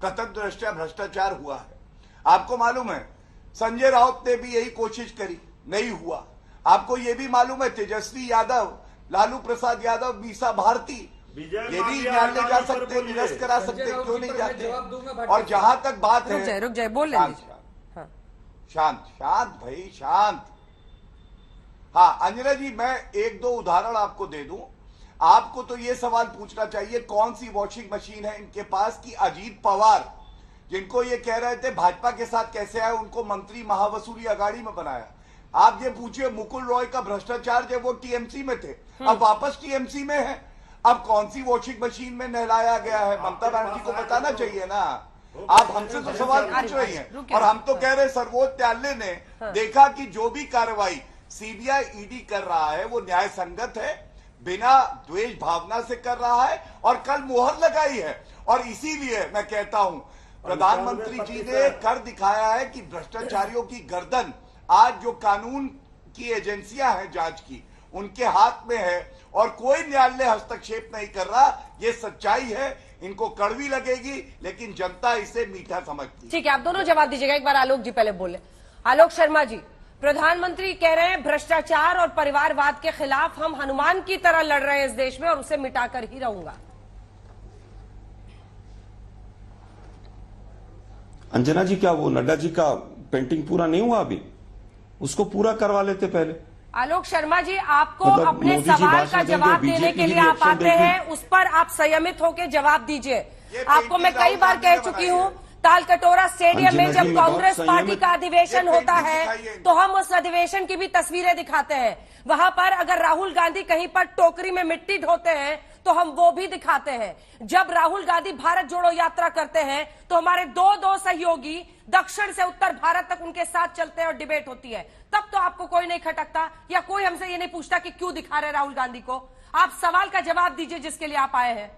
S8: कथित दृष्टया भ्रष्टाचार हुआ है। आपको मालूम है संजय राउत ने भी यही कोशिश करी, नहीं हुआ। आपको ये भी मालूम है तेजस्वी यादव, लालू प्रसाद यादव, मीसा भारती, ये भी न्यायालय जा सकते, निरस्त करा सकते, क्यों नहीं जाते? और जहां तक बात है,
S3: रुक जाए बोल लेंगे।
S8: शांत भाई शांत। हाँ अंजना जी, मैं एक दो उदाहरण आपको दे दूं। आपको तो ये सवाल पूछना चाहिए कौन सी वॉशिंग मशीन है इनके पास कि अजीत पवार, जिनको ये कह रहे थे भाजपा के साथ कैसे आए, उनको मंत्री महावसूली अगाड़ी में बनाया। आप ये पूछिए मुकुल रॉय का भ्रष्टाचार जब वो टीएमसी में थे, अब वापस टीएमसी में है, अब कौन सी वॉशिंग मशीन में नहलाया गया है? ममता बनर्जी को बताना चाहिए ना। आप हमसे तो सवाल पूछ रही हैं और हम तो कह रहे सर्वोच्च न्यायालय ने देखा कि जो भी कार्रवाई सीबीआई ईडी कर रहा है वो न्याय संगत है, बिना द्वेष भावना से कर रहा है और कल मोहर लगाई है। और इसीलिए मैं कहता हूं प्रधानमंत्री जी ने कर दिखाया है कि भ्रष्टाचारियों की गर्दन आज जो कानून की एजेंसियां हैं जांच की, उनके हाथ में है और कोई न्यायालय हस्तक्षेप नहीं कर रहा। ये सच्चाई है, इनको कड़वी लगेगी लेकिन जनता इसे मीठा समझती है।
S3: ठीक है, आप दोनों जवाब दीजिएगा। एक बार आलोक जी पहले बोले। आलोक शर्मा जी, प्रधानमंत्री कह रहे हैं भ्रष्टाचार और परिवारवाद के खिलाफ हम हनुमान की तरह लड़ रहे हैं इस देश में और उसे मिटाकर ही रहूंगा।
S9: अंजना जी, क्या वो नड्डा जी का पेंटिंग पूरा नहीं हुआ अभी? उसको पूरा करवा लेते पहले।
S3: आलोक शर्मा जी, आपको अपने सवाल का जवाब देने के लिए आप आते हैं, उस पर आप संयमित होकर जवाब दीजिए। आपको मैं कई बार कह चुकी हूं, तालकटोरा स्टेडियम में जब कांग्रेस पार्टी का अधिवेशन होता है तो हम उस अधिवेशन की भी तस्वीरें दिखाते हैं। वहां पर अगर राहुल गांधी कहीं पर टोकरी में मिट्टी ढोते हैं तो हम वो भी दिखाते हैं। जब राहुल गांधी भारत जोड़ो यात्रा करते हैं तो हमारे दो सहयोगी दक्षिण से उत्तर भारत तक उनके साथ चलते हैं और डिबेट होती है। तब तो आपको कोई नहीं खटकता या कोई हमसे ये नहीं पूछता कि क्यों दिखा रहे राहुल गांधी को। आप सवाल का जवाब दीजिए जिसके लिए आप आए हैं।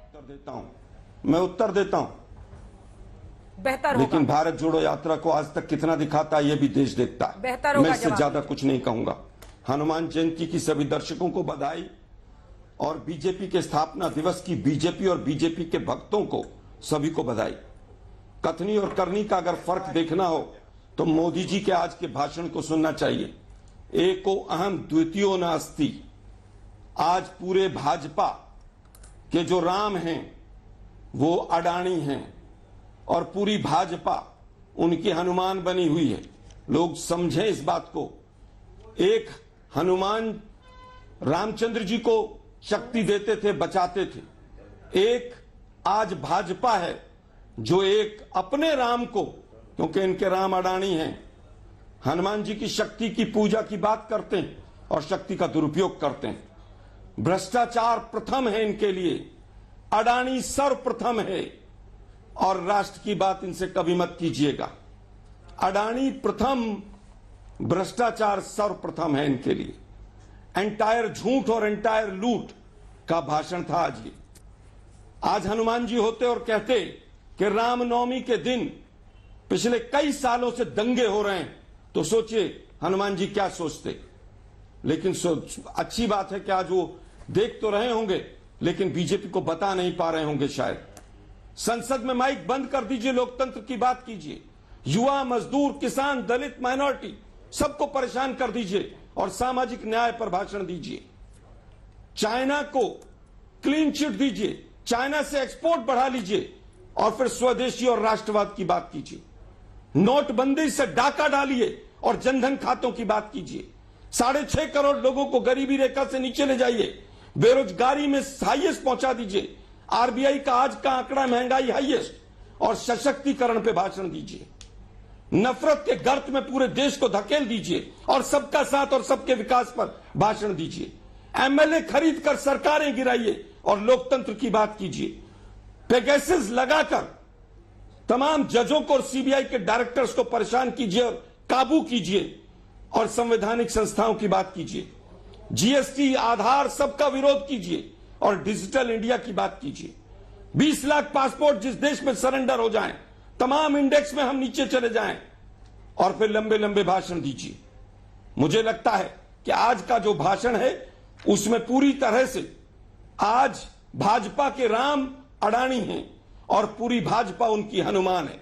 S9: मैं उत्तर देता हूं,
S3: बेहतर होगा।
S9: लेकिन भारत जोड़ो यात्रा को आज तक कितना दिखाता है ये भी देश देखता है।
S3: बेहतर होगा।
S9: मैं इससे ज्यादा कुछ नहीं कहूंगा। हनुमान जयंती की सभी दर्शकों को बधाई और बीजेपी के स्थापना दिवस की बीजेपी और बीजेपी के भक्तों को सभी को बधाई। कथनी और करनी का अगर फर्क देखना हो तो मोदी जी के आज के भाषण को सुनना चाहिए। एको अहम द्वितीयो नास्ति। आज पूरे भाजपा के जो राम हैं वो अडानी हैं और पूरी भाजपा उनकी हनुमान बनी हुई है। लोग समझें इस बात को। एक हनुमान रामचंद्र जी को शक्ति देते थे, बचाते थे। एक आज भाजपा है जो एक अपने राम को, क्योंकि इनके राम अडानी हैं, हनुमान जी की शक्ति की पूजा की बात करते हैं और शक्ति का दुरुपयोग करते हैं। भ्रष्टाचार प्रथम है इनके लिए, अडानी सर्वप्रथम है और राष्ट्र की बात इनसे कभी मत कीजिएगा। अडानी प्रथम, भ्रष्टाचार सर्वप्रथम है इनके लिए। एंटायर झूठ और एंटायर लूट का भाषण था आज ये। आज हनुमान जी होते और कहते कि रामनवमी के दिन पिछले कई सालों से दंगे हो रहे हैं, तो सोचिए हनुमान जी क्या सोचते। लेकिन अच्छी बात है कि आज वो देख तो रहे होंगे लेकिन बीजेपी को बता नहीं पा रहे होंगे शायद। संसद में माइक बंद कर दीजिए, लोकतंत्र की बात कीजिए। युवा, मजदूर, किसान, दलित, माइनॉरिटी सबको परेशान कर दीजिए और सामाजिक न्याय पर भाषण दीजिए। चाइना को क्लीन चिट दीजिए, चाइना से एक्सपोर्ट बढ़ा लीजिए और फिर स्वदेशी और राष्ट्रवाद की बात कीजिए। नोटबंदी से डाका डालिए और जनधन खातों की बात कीजिए। 6.5 करोड़ लोगों को गरीबी रेखा से नीचे ले जाइए। बेरोजगारी में हाईएस्ट पहुंचा दीजिए। आरबीआई का आज का आंकड़ा महंगाई हाईएस्ट और सशक्तिकरण पे भाषण दीजिए। नफरत के गर्त में पूरे देश को धकेल दीजिए और सबका साथ और सबके विकास पर भाषण दीजिए। एमएलए खरीद कर सरकारें गिराइए और लोकतंत्र की बात कीजिए। पेगासस लगाकर तमाम जजों को और सीबीआई के डायरेक्टर्स को परेशान कीजिए और काबू कीजिए और संवैधानिक संस्थाओं की बात कीजिए। जीएसटी, आधार सबका विरोध कीजिए और डिजिटल इंडिया की बात कीजिए। 20 लाख पासपोर्ट जिस देश में सरेंडर हो जाएं, तमाम इंडेक्स में हम नीचे चले जाएं और फिर लंबे लंबे भाषण दीजिए। मुझे लगता है कि आज का जो भाषण है उसमें पूरी तरह से आज भाजपा के राम अडानी हैं और पूरी भाजपा उनकी हनुमान है।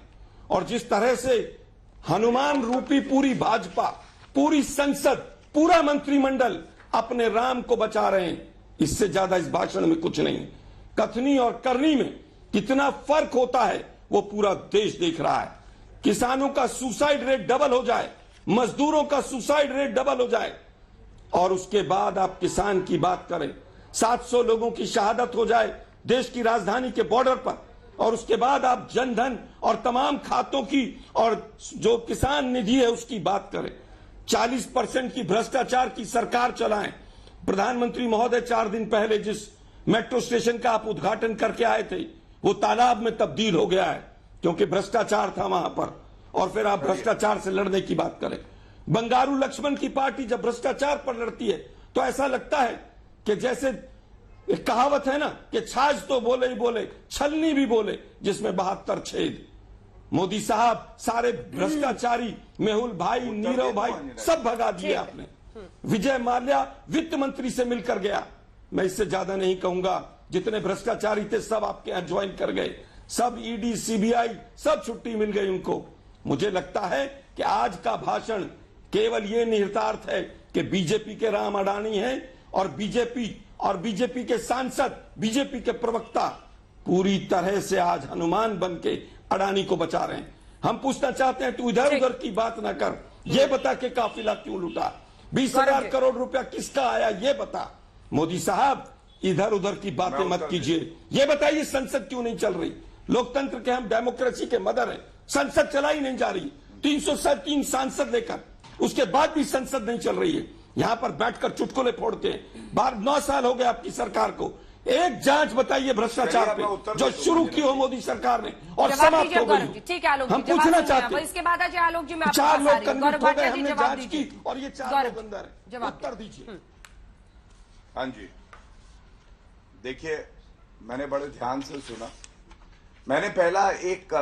S9: और जिस तरह से हनुमान रूपी पूरी भाजपा, पूरी संसद, पूरा मंत्रिमंडल अपने राम को बचा रहे हैं, इससे ज्यादा इस भाषण में कुछ नहीं। कथनी और करनी में कितना फर्क होता है वो पूरा देश देख रहा है। किसानों का सुसाइड रेट डबल हो जाए, मजदूरों का सुसाइड रेट डबल हो जाए और उसके बाद आप किसान की बात करें, 700 लोगों की शहादत हो जाए देश की राजधानी के बॉर्डर पर और उसके बाद आप जनधन और तमाम खातों की और जो किसान निधि है उसकी बात करें। 40% की भ्रष्टाचार की सरकार चलाएं। प्रधानमंत्री महोदय 4 दिन पहले जिस मेट्रो स्टेशन का आप उद्घाटन करके आए थे वो तालाब में तब्दील हो गया है क्योंकि भ्रष्टाचार था वहां पर। और फिर आप भ्रष्टाचार से लड़ने की बात करें। बंगारू लक्ष्मण की पार्टी जब भ्रष्टाचार पर लड़ती है तो ऐसा लगता है कि जैसे एक कहावत है ना कि छाछ तो बोले ही बोले, छलनी भी बोले, जिसमें 72 छेद। मोदी साहब सारे भ्रष्टाचारी मेहुल भाई, नीरव भाई सब भगा दिए आपने। विजय माल्या वित्त मंत्री से मिलकर गया। मैं इससे ज्यादा नहीं कहूंगा। जितने भ्रष्टाचारी थे सब आपके यहां ज्वाइन कर गए। सब ईडी, सीबीआई सब छुट्टी मिल गई उनको। मुझे लगता है कि आज का भाषण केवल ये निहितार्थ है कि बीजेपी के राम अडानी हैं और बीजेपी के सांसद, बीजेपी के प्रवक्ता पूरी तरह से आज हनुमान बन के अडानी को बचा रहे हैं। हम पूछना चाहते हैं तू इधर उधर की बात ना कर, ये बता के काफिला क्यों लूटा, 20,000 करोड़ रुपया किसका आया ये बता। मोदी साहब इधर उधर की बातें मत कीजिए। ये बताइए संसद क्यों नहीं चल रही। लोकतंत्र के हम डेमोक्रेसी के मदर हैं, संसद चलाई नहीं जा रही। 303 सांसद लेकर उसके बाद भी संसद नहीं चल रही है। यहां पर बैठकर चुटकुले फोड़ते हैं। 9 साल हो गए आपकी सरकार को, एक जांच बताइए भ्रष्टाचार पे जो शुरू की हो मोदी सरकार ने और
S3: जवाब
S9: समाप्त
S3: दीजिए
S9: हो
S3: गौरव
S9: गई।
S3: जी। ठीक है आलोक जी,
S9: हम
S3: जवाब
S9: पूछना
S3: सुनिए
S9: चाहते
S3: आप। इसके बाद आज आलोक जी मैं आपके
S9: चार
S3: पास आ
S9: लोग
S3: रही हूं। गौरव
S9: कन्विक्ट हो गए,
S3: भाटिया जी
S9: हमने
S3: जवाब
S9: जांच
S3: दीजिए
S9: की और ये चार
S3: गौरव,
S9: लोग अंदर है।
S3: जवाब
S9: उत्तर दीजिए।
S8: हाँ जी, देखिए मैंने बड़े ध्यान से सुना। मैंने पहला एक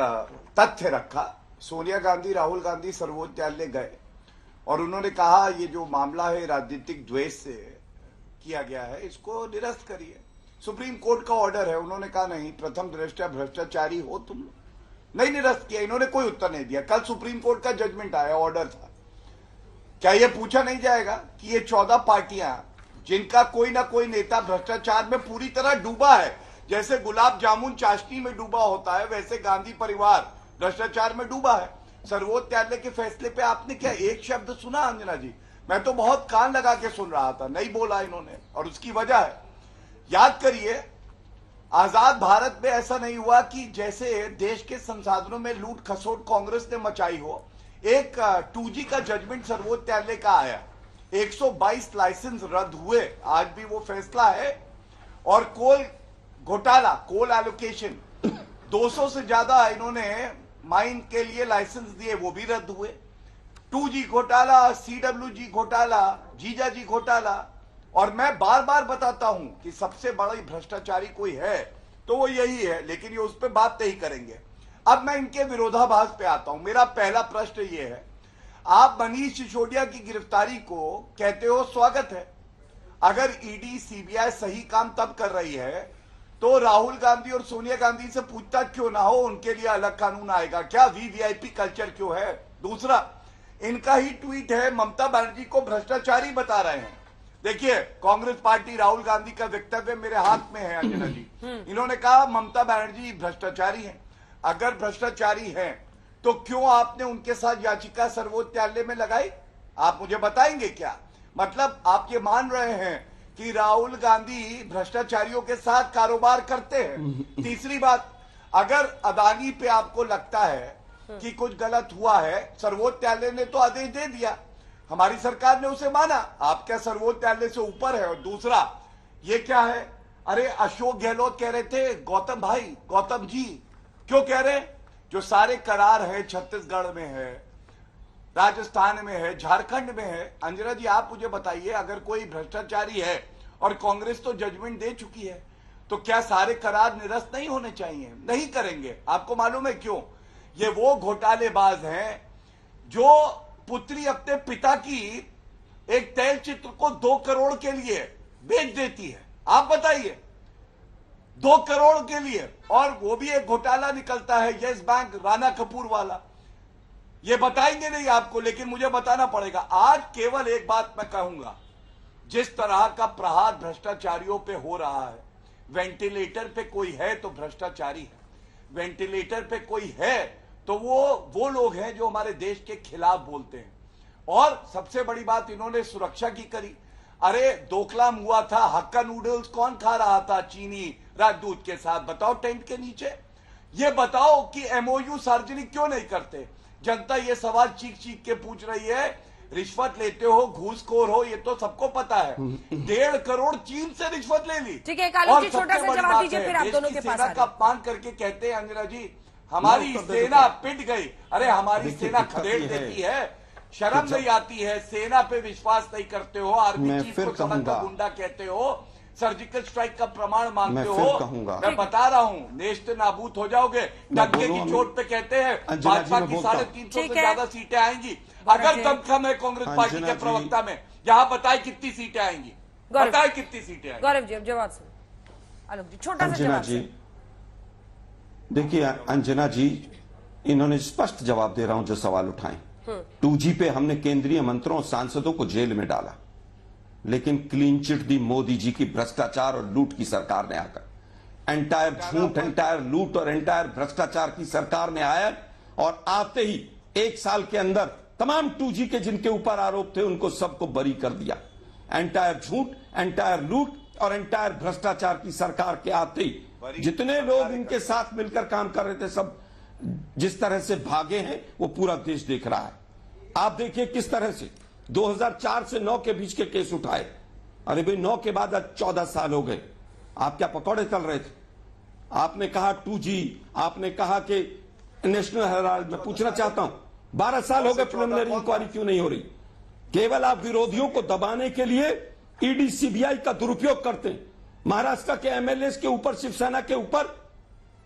S8: तथ्य रखा, सोनिया गांधी राहुल गांधी सर्वोच्च न्यायालय गए और उन्होंने कहा ये जो मामला है राजनीतिक द्वेष से किया गया है, इसको निरस्त करिए। सुप्रीम कोर्ट का ऑर्डर है, उन्होंने कहा नहीं, प्रथम दृष्टया भ्रष्टाचारी हो तुम, नहीं निरस्त किया। इन्होंने कोई उत्तर नहीं दिया। कल सुप्रीम कोर्ट का जजमेंट आया, ऑर्डर था। क्या यह पूछा नहीं जाएगा कि ये 14 पार्टियां जिनका कोई ना कोई नेता भ्रष्टाचार में पूरी तरह डूबा है, जैसे गुलाब जामुन चाशनी में डूबा होता है वैसे गांधी परिवार भ्रष्टाचार में डूबा है। सर्वोच्च न्यायालय के फैसले पे आपने क्या एक शब्द सुना अंजना जी? मैं तो बहुत कान लगा के सुन रहा था, नहीं बोला इन्होंने, और उसकी वजह है, याद करिए आजाद भारत में ऐसा नहीं हुआ कि जैसे देश के संसाधनों में लूट खसोट कांग्रेस ने मचाई हो। एक 2G का जजमेंट सर्वोच्च न्यायालय का आया, 122 लाइसेंस रद्द हुए, आज भी वो फैसला है। और कोल घोटाला, कोल एलोकेशन 200 से ज्यादा इन्होंने माइन के लिए लाइसेंस दिए, वो भी रद्द हुए। 2G घोटाला, CWG घोटाला, जीजाजी घोटाला। और मैं बार बार बताता हूं कि सबसे बड़ा भ्रष्टाचारी कोई है तो वो यही है, लेकिन ये उस पर बात नहीं करेंगे। अब मैं इनके विरोधाभास पे आता हूं। मेरा पहला प्रश्न ये है, आप मनीष सिसोदिया की गिरफ्तारी को कहते हो स्वागत है। अगर ईडी सीबीआई सही काम तब कर रही है तो राहुल गांधी और सोनिया गांधी से पूछताछ क्यों ना हो, उनके लिए अलग कानून आएगा क्या? वीवीआईपी कल्चर क्यों है? दूसरा, इनका ही ट्वीट है, ममता बनर्जी को भ्रष्टाचारी बता रहे हैं। देखिए कांग्रेस पार्टी राहुल गांधी का वक्तव्य मेरे हाथ में है अंजना जी। इन्होंने कहा ममता बनर्जी भ्रष्टाचारी हैं। अगर भ्रष्टाचारी हैं तो क्यों आपने उनके साथ याचिका सर्वोच्च न्यायालय में लगाई? आप मुझे बताएंगे क्या? मतलब आप ये मान रहे हैं कि राहुल गांधी भ्रष्टाचारियों के साथ कारोबार करते हैं। तीसरी बात, अगर अदानी पे आपको लगता है कि कुछ गलत हुआ है, सर्वोच्च न्यायालय ने तो आदेश दे दिया, हमारी सरकार ने उसे माना, आप क्या सर्वोच्च न्यायालय से ऊपर है? और दूसरा, ये क्या है? अरे अशोक गहलोत कह रहे थे गौतम भाई, गौतम जी क्यों कह रहे हैं? जो सारे करार है छत्तीसगढ़ में है, राजस्थान में है, झारखंड में है। अंजना जी आप मुझे बताइए, अगर कोई भ्रष्टाचारी है और कांग्रेस तो जजमेंट दे चुकी है, तो क्या सारे करार निरस्त नहीं होने चाहिए? नहीं करेंगे। आपको मालूम है क्यों? ये वो घोटालेबाज हैं जो पुत्री अपने पिता की एक तैल चित्र को 2 करोड़ के लिए बेच देती है। आप बताइए, 2 करोड़ के लिए, और वो भी एक घोटाला निकलता है यस बैंक राणा कपूर वाला। ये बताएंगे नहीं आपको, लेकिन मुझे बताना पड़ेगा। आज केवल एक बात मैं कहूंगा, जिस तरह का प्रहार भ्रष्टाचारियों पे हो रहा है, वेंटिलेटर पे कोई है तो भ्रष्टाचारी है, वेंटिलेटर पे कोई है तो वो लोग हैं जो हमारे देश के खिलाफ बोलते हैं। और सबसे बड़ी बात इन्होंने सुरक्षा की करी। अरे डोकलाम हुआ था, हक्का नूडल्स कौन खा रहा था चीनी राजदूत के साथ? बताओ टेंट के नीचे। ये बताओ कि एमओयू सार्वजनिक क्यों नहीं करते? जनता ये सवाल चीख चीख के पूछ रही है। रिश्वत लेते हो, घूसखोर हो, ये तो सबको पता है। 1.5 करोड़ चीन से रिश्वत ले ली।
S3: ठीक है, कालू जी छोटा सा जवाब दीजिए, फिर आप दोनों के पास
S8: का अपमान करके कहते हैं अंजना जी हमारी सेना पिट गई। अरे हमारी सेना खदेड़ देती है, शर्म नहीं आती है? सेना पे विश्वास नहीं करते हो, आर्मी चीफ को समझकर गुंडा कहते हो, सर्जिकल स्ट्राइक का प्रमाण मांगते हो। मैं बता रहा हूं, नेस्त नाबूद हो जाओगे। डंके की चोट पे कहते हैं भाजपा की 350 से ज्यादा सीटें आएंगी। अगर दमखम है कांग्रेस पार्टी के प्रवक्ता में, यहाँ बताए कितनी सीटें आएंगी, बताए कितनी सीटें आएंगी?
S3: गौरव जी जवाब सुन। आलोक जी छोटा सा जवाब।
S9: देखिए अंजना जी, इन्होंने स्पष्ट जवाब दे रहा हूं जो सवाल उठाए। 2G पे हमने केंद्रीय मंत्रियों और सांसदों को जेल में डाला, लेकिन क्लीन चिट दी मोदी जी की भ्रष्टाचार और लूट की सरकार ने आकर। एंटायर झूठ, एंटायर लूट और एंटायर भ्रष्टाचार की सरकार ने आया और आते ही 1 साल के अंदर तमाम 2G के जिनके ऊपर आरोप थे उनको सबको बरी कर दिया। एंटायर झूठ, एंटायर लूट और एंटायर भ्रष्टाचार की सरकार के आते ही जितने लोग इनके साथ मिलकर काम कर रहे थे सब जिस तरह से भागे हैं वो पूरा देश देख रहा है। आप देखिए किस तरह से 2004 से 9 के बीच के केस उठाए। अरे भाई 9 के बाद आज 14 साल हो गए। आप क्या पकौड़े तल रहे थे? आपने कहा 2G, आपने कहा कि नेशनल हेराल्ड। मैं पूछना चाहता हूं 12 साल हो गए प्रिलिमिनरी इंक्वायरी क्यों नहीं हो रही? केवल आप विरोधियों को दबाने के लिए ईडी सीबीआई का दुरुपयोग करते हैं। महाराष्ट्र के एमएलए के ऊपर, शिवसेना के ऊपर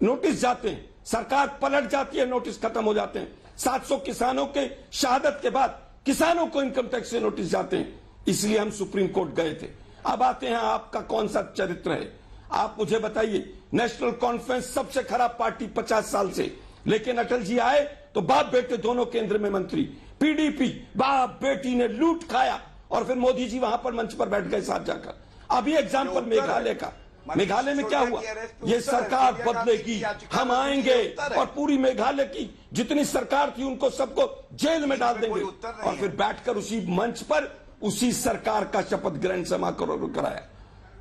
S9: नोटिस जाते हैं, सरकार पलट जाती है, नोटिस खत्म हो जाते हैं। 700 किसानों के शहादत के बाद किसानों को इनकम टैक्स से नोटिस जाते हैं, इसलिए हम सुप्रीम कोर्ट गए थे। अब आते हैं आपका कौन सा चरित्र है? आप मुझे बताइए। नेशनल कॉन्फ्रेंस सबसे खराब पार्टी 50 साल से, लेकिन अटल जी आए तो बाप बेटे दोनों केंद्र में मंत्री। पीडीपी बाप बेटी ने लूट खाया और फिर मोदी जी वहां पर मंच पर बैठ गए साथ जाकर। अभी एग्जाम्पल मेघालय का, मेघालय में क्या हुआ? ये सरकार बदलेगी, हम आएंगे और पूरी मेघालय की जितनी सरकार थी उनको सबको जेल में डाल देंगे। और फिर बैठकर उसी मंच पर उसी सरकार का शपथ ग्रहण समारोह कराया।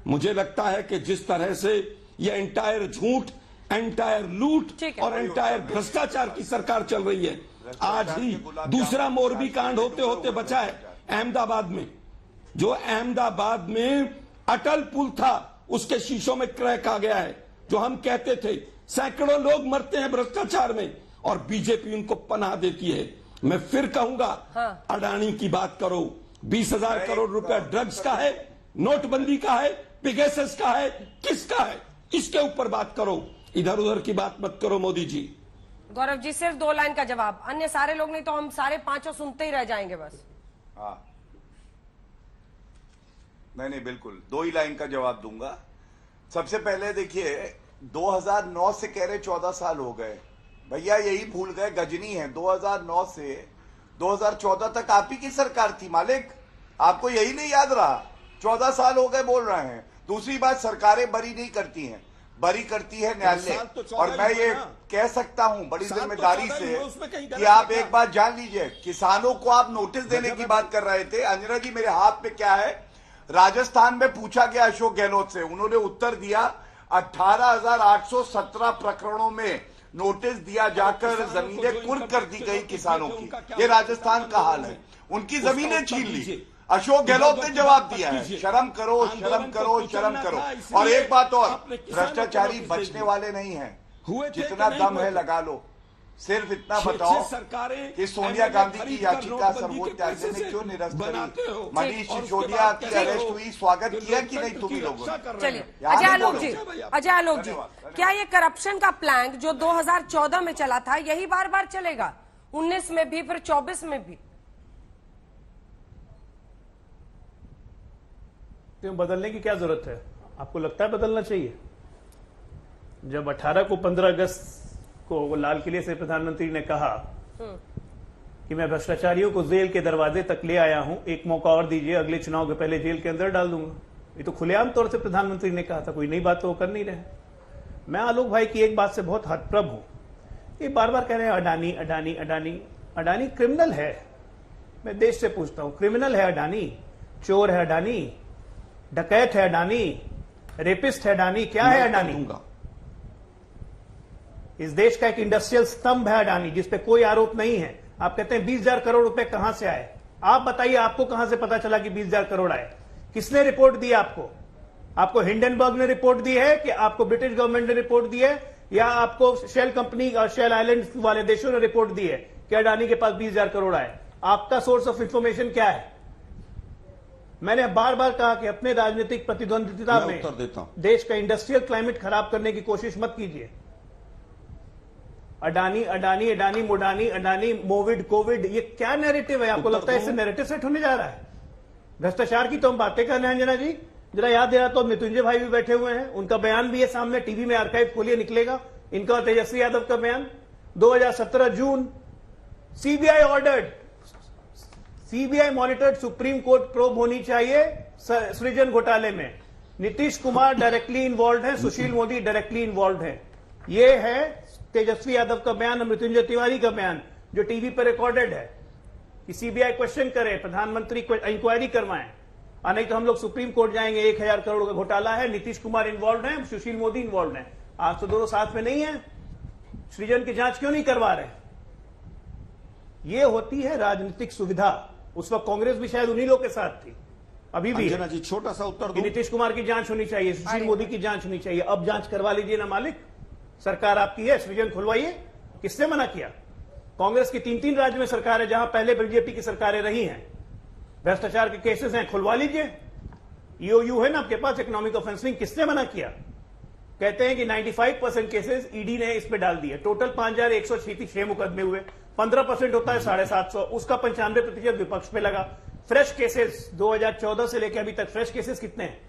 S9: मुझे लगता है कि जिस तरह से ये एंटायर झूठ, एंटायर लूट और एंटायर भ्रष्टाचार की सरकार चल रही है, आज ही दूसरा मोरबी कांड होते होते बचा है अहमदाबाद में। जो अहमदाबाद में अटल पुल था उसके शीशों में क्रैक आ गया है। जो हम कहते थे सैकड़ों लोग मरते हैं भ्रष्टाचार में और बीजेपी उनको पनाह देती है। मैं फिर कहूंगा, अडानी की बात करो। 20,000 करोड़ रुपया ड्रग्स का है, नोटबंदी का है, पिगेसेस का है, किसका है? इसके ऊपर बात करो, इधर उधर की बात मत करो मोदी जी।
S3: गौरव जी सिर्फ 2 लाइन का जवाब, अन्य सारे लोग नहीं तो हम सारे पांचों सुनते ही रह जाएंगे बस।
S8: हाँ, नहीं बिल्कुल 2 ही लाइन का जवाब दूंगा। सबसे पहले देखिए 2009 से कह रहे 14 साल हो गए, भैया यही भूल गए गजनी है। 2009 से 2014 तक आप ही की सरकार थी मालिक, आपको यही नहीं याद रहा? 14 साल हो गए बोल रहे हैं। दूसरी बात, सरकारें बरी नहीं करती हैं, बरी करती है न्यायालय। और मैं ये कह सकता हूं बड़ी जिम्मेदारी से कि आप एक बात जान लीजिए, किसानों को आप नोटिस देने की बात कर रहे थे। अंजना जी मेरे हाथ में क्या है, राजस्थान में पूछा गया अशोक गहलोत से, उन्होंने उत्तर दिया 18,817 प्रकरणों में नोटिस दिया जाकर जमीनें कुर्क कर दी गई किसानों की। ये राजस्थान का हाल है, उनकी जमीनें छीन ली। अशोक गहलोत ने जवाब दिया है, शर्म करो, शर्म करो, शर्म करो। और एक बात और, भ्रष्टाचारी बचने वाले नहीं हैं, जितना दम है लगा लो। सिर्फ इतना बताओ कि सोनिया गांधी की याचिका सर्वोच्च न्यायालय ने क्यों निरस्त करी? मनीष सिसोदिया की अरेस्ट हुई, स्वागत किया कि नहीं तुम ही लोगों ने?
S3: चलिए अजय आलोक जी, अजय आलोक जी, क्या ये करप्शन का प्लान जो 2014 में चला था यही बार बार चलेगा? 19 में भी, फिर 24 में भी?
S12: बदलने की क्या जरूरत है? आपको लगता है बदलना चाहिए? जब 18 को 15 अगस्त को लाल किले से प्रधानमंत्री ने कहा कि मैं भ्रष्टाचारियों को जेल के दरवाजे तक ले आया हूं, एक मौका और दीजिए, अगले चुनाव के पहले जेल के अंदर डाल दूंगा, ये तो खुलेआम तौर से प्रधानमंत्री ने कहा था, कोई नई बात तो वो कर नहीं रहे। मैं आलोक भाई की एक बात से बहुत हतप्रभ हूं, ये बार बार कह रहे हैं अडानी अडानी अडानी। अडानी क्रिमिनल है, मैं देश से पूछता हूं, क्रिमिनल है अडानी? चोर है अडानी? डकैत है अडानी? रेपिस्ट है अडानी? क्या है अडानी? इस देश का एक इंडस्ट्रियल स्तंभ है अडानी, जिसपे कोई आरोप नहीं है। आप कहते हैं 20,000 करोड़ रुपए कहां से आए? आप बताइए, आपको कहां से पता चला कि 20,000 करोड़ आए? किसने रिपोर्ट दी आपको? आपको हिंडनबर्ग ने रिपोर्ट दी है कि आपको ब्रिटिश गवर्नमेंट ने रिपोर्ट दी है, या आपको शेल कंपनी और शेल आइलैंड वाले देशों ने रिपोर्ट दी है कि अडानी के पास 20,000 करोड़ आए? आपका सोर्स ऑफ इंफॉर्मेशन क्या है? मैंने बार बार कहा कि अपने राजनीतिक प्रतिद्वंदिता में देश का इंडस्ट्रियल क्लाइमेट खराब करने की कोशिश मत कीजिए। अडानी अडानी अडानी मोडानी अडानी मोविड कोविड, ये क्या नैरेटिव है? आपको लगता है इससे नैरेटिव सेट होने जा रहा है? भ्रष्टाचार की तो हम बातें कर रहे हैं अंजना जी, जरा याद दिला तो। मृत्युंजय भाई भी बैठे हुए हैं, उनका बयान भी है सामने, टीवी में आर्काइव खोलिए निकलेगा, इनका और तेजस्वी यादव का बयान 2017 जून। CBI ordered, CBI monitored, Supreme Court probe होनी चाहिए सृजन घोटाले में। नीतीश कुमार डायरेक्टली इन्वॉल्व है, सुशील मोदी डायरेक्टली इन्वॉल्व है। ये है तेजस्वी यादव का बयान, मृत्युंजय तिवारी का बयान, जो टीवी पर रिकॉर्डेड है कि सीबीआई क्वेश्चन करे, प्रधानमंत्री इंक्वायरी करवाएं, और नहीं तो हम लोग सुप्रीम कोर्ट जाएंगे। 1,000 करोड़ का घोटाला है, नीतीश कुमार इन्वॉल्व है, सुशील मोदी इन्वॉल्व है। आज तो दोनों साथ में नहीं है, सृजन की जांच क्यों नहीं करवा रहे? ये होती है राजनीतिक सुविधा। उस वक्त कांग्रेस भी शायद उन्हीं लोग के साथ थी, अभी भी
S9: अंजना जी छोटा सा उत्तर
S12: कि
S9: दूं।
S12: नीतीश कुमार की जांच होनी चाहिए, सुशील मोदी की जांच होनी चाहिए। अब जांच करवा लीजिए ना मालिक, सरकार आपकी है, सृजन खुलवाइए। किसने मना किया? कांग्रेस की 3-3 राज्य में सरकार है, जहां पहले बीजेपी की सरकारें रही हैं। भ्रष्टाचार के केसेस हैं, खुलवा लीजिए। ईओयू है ना आपके पास, इकोनॉमिक ऑफेंसिंग, किसने मना किया? कहते हैं कि 95% केसेस ईडी ने इस पे डाल दिए। टोटल 5136 मुकदमे हुए, 15% होता है 750, उसका 95% विपक्ष पे लगा। फ्रेश केसेस 2014 से लेकर अभी तक फ्रेश केसेस कितने हैं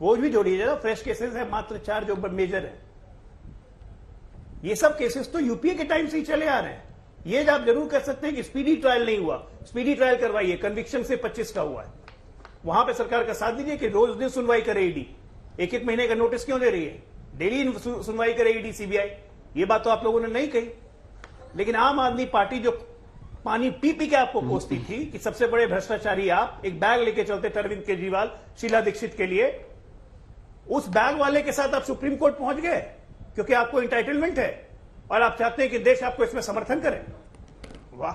S12: वो भी जोड़िए जरा। फ्रेश केसेस है मात्र 4 जो मेजर है। ये सब केसेस तो यूपीए के टाइम से ही चले आ रहे हैं। ये आप जरूर कह सकते हैं कि स्पीडी ट्रायल नहीं हुआ, स्पीडी ट्रायल करवाइए। कन्विक्शन से 25 का हुआ है, वहां पे सरकार का साथ दीजिए कि रोज दिन सुनवाई करे ईडी। एक महीने का नोटिस क्यों दे रही है? डेली सुनवाई करे ईडी सीबीआई। ये बात तो आप लोगों ने नहीं कही। लेकिन आम आदमी पार्टी जो पानी पी पी के आपको कोसती थी कि सबसे बड़े भ्रष्टाचारी आप, एक बैग लेके चलते थे अरविंद केजरीवाल शीला दीक्षित के लिए, उस बैग वाले के साथ आप सुप्रीम कोर्ट पहुंच गए क्योंकि आपको इंटाइटलमेंट है और आप चाहते हैं कि देश आपको इसमें समर्थन करे। वाह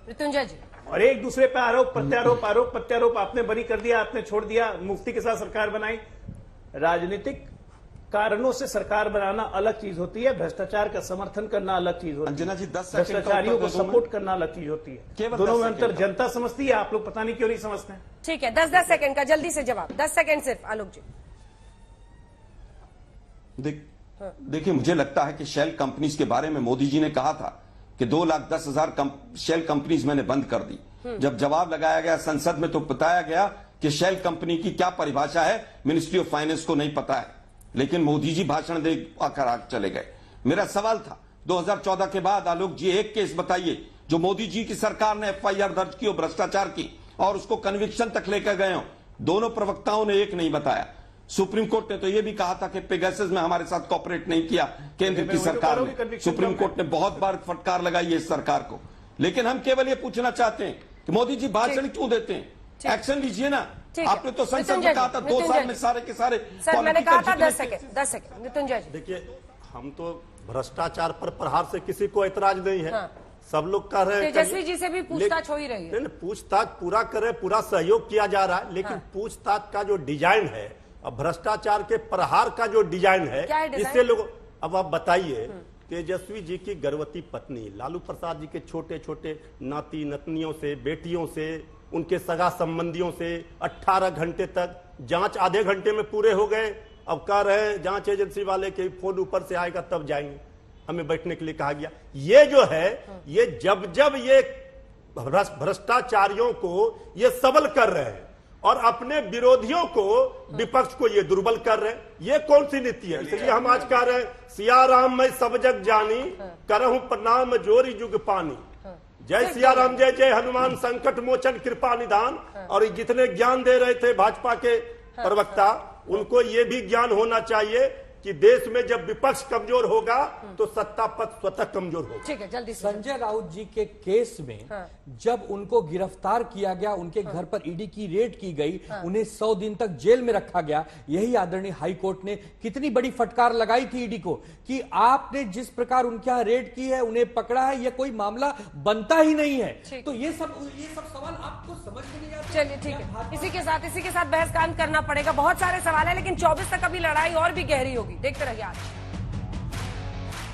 S3: मृत्युंजय जी।
S12: और एक दूसरे पे आरोप प्रत्यारोप, आरोप प्रत्यारोप आपने बरी कर दिया, आपने छोड़ दिया। मुफ्ती के साथ सरकार बनाई। राजनीतिक कारणों से सरकार बनाना अलग चीज होती है, भ्रष्टाचार का समर्थन करना अलग चीज होती है।
S9: अंजना जी 10 सेकंड
S12: भ्रष्टाचारियों को सपोर्ट करना अलग चीज होती है। दोनों में अंतर जनता समझती है, आप लोग पता नहीं क्यों नहीं समझते हैं।
S3: ठीक है, 10-10 सेकंड का जल्दी से जवाब, 10 सेकंड सिर्फ। आलोक जी।
S9: देखिए, मुझे लगता है कि शेल कंपनीज के बारे में मोदी जी ने कहा था कि 2,10,000 शेल कंपनीज मैंने बंद कर दी। जब जवाब लगाया गया संसद में तो बताया गया कि शेल कंपनी की क्या परिभाषा है मिनिस्ट्री ऑफ फाइनेंस को नहीं पता है, लेकिन मोदी जी भाषण दे आकर चले गए। मेरा सवाल था 2014 के बाद आलोक जी एक केस बताइए जो मोदी जी की सरकार ने एफआईआर दर्ज की हो भ्रष्टाचार की और उसको कन्विक्शन तक लेकर गए हो। दोनों प्रवक्ताओं ने एक नहीं बताया। सुप्रीम कोर्ट ने तो यह भी कहा था कि पेगासस में हमारे साथ कॉपरेट नहीं किया केंद्र की सरकार ने। सुप्रीम कोर्ट ने बहुत बार फटकार लगाई है इस सरकार को। लेकिन हम केवल ये पूछना चाहते हैं कि मोदी जी भाषण क्यों देते हैं? एक्शन लीजिए ना। आपने तो संसद में कहा था 2 साल में सारे के सारे।
S3: सर मैंने कहा था 10 सेकंड। मृत्युंजय जी
S10: देखिए, हम तो भ्रष्टाचार पर प्रहार से किसी को ऐतराज नहीं है। सब लोग कह रहे हैं,
S3: तेजस्वी जी से भी पूछताछ हो ही रही है।
S10: पूछताछ पूरा करे, पूरा सहयोग किया जा रहा है, लेकिन पूछताछ का जो डिजाइन है और भ्रष्टाचार के प्रहार का जो डिजाइन है, इससे लोग। अब आप बताइए, तेजस्वी जी की गर्भवती पत्नी, लालू प्रसाद जी के छोटे छोटे नाती नतनियों से, बेटियों से, उनके सगा संबंधियों से 18 घंटे तक जांच आधे घंटे में पूरे हो गए। अब कह रहे हैं जांच एजेंसी वाले के फोन ऊपर से आएगा तब जाएंगे, हमें बैठने के लिए कहा गया। ये जो है, ये जब जब ये भ्रष्टाचारियों को ये सबल कर रहे हैं और अपने विरोधियों को, विपक्ष को ये दुर्बल कर रहे हैं, ये कौन सी नीति है? इसलिए हम आज कह रहे हैं, सिया राम मैं सब जग जानी, करहूं प्रणाम जोरी जुग पानी। जय सिया राम, जय जय हनुमान, संकट मोचन कृपा निदान। और जितने ज्ञान दे रहे थे भाजपा के प्रवक्ता, उनको ये भी ज्ञान होना चाहिए कि देश में जब विपक्ष कमजोर होगा तो सत्ता पद स्वतः कमजोर होगा।
S3: ठीक है, जल्दी से।
S11: संजय राउत जी के केस में जब उनको गिरफ्तार किया गया, उनके घर पर ईडी की रेड की गई, उन्हें 100 दिन तक जेल में रखा गया। यही आदरणीय हाई कोर्ट ने कितनी बड़ी फटकार लगाई थी ईडी को कि आपने जिस प्रकार उनके यहाँ रेड की है, उन्हें पकड़ा है, यह कोई मामला बनता ही नहीं है। तो ये सब सवाल आपको समझ में नहीं आता।
S3: चलिए ठीक है, इसी के साथ बहस का अंत करना पड़ेगा। बहुत सारे सवाल है, लेकिन 24 तक अभी लड़ाई और भी गहरी होगी। देखते रहिए आज।